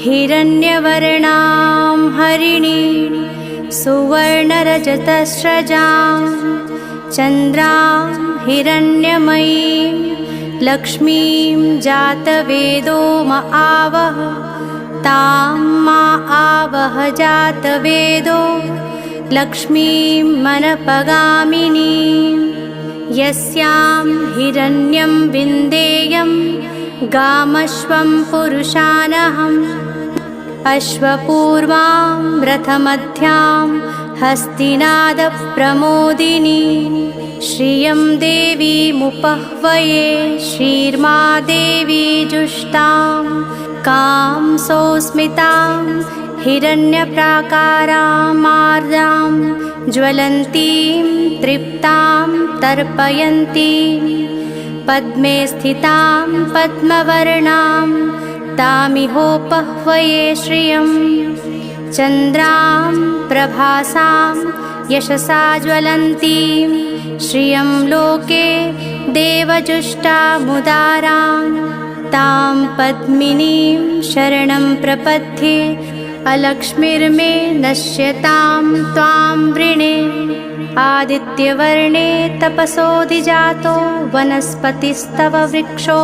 हिरण्यवर्णां हरिणीं सुवर्णरजतस्रजां चन्द्रां हिरण्यमयीं लक्ष्मीं जातवेदो म आवह तां मा आवह जातवेदो लक्ष्मीं मनपगामिनीं यस्यां हिरण्यं विन्देयं गामश्वं पुरुषानहम् अश्वपूर्वां रथमध्यां हस्तिनादप्रमोदिनी श्रियं देवीमुपह्वये श्रीर्मा देवी जुष्टां कां सौस्मितां हिरण्यप्राकारामार्दां ज्वलन्तीं तृप्तां तर्पयन्तीं पद्मे स्थितां पद्मवर्णां तामिहोपह्वये श्रियं चन्द्रां प्रभासां यशसा ज्वलन्तीं श्रियं लोके देवजुष्टामुदारां तां पद्मिनीं शरणं प्रपद्ये अलक्ष्मीर्मे नश्यतां त्वां वृणे आदित्यवर्णे तपसोऽधिजातो वनस्पतिस्तव वृक्षो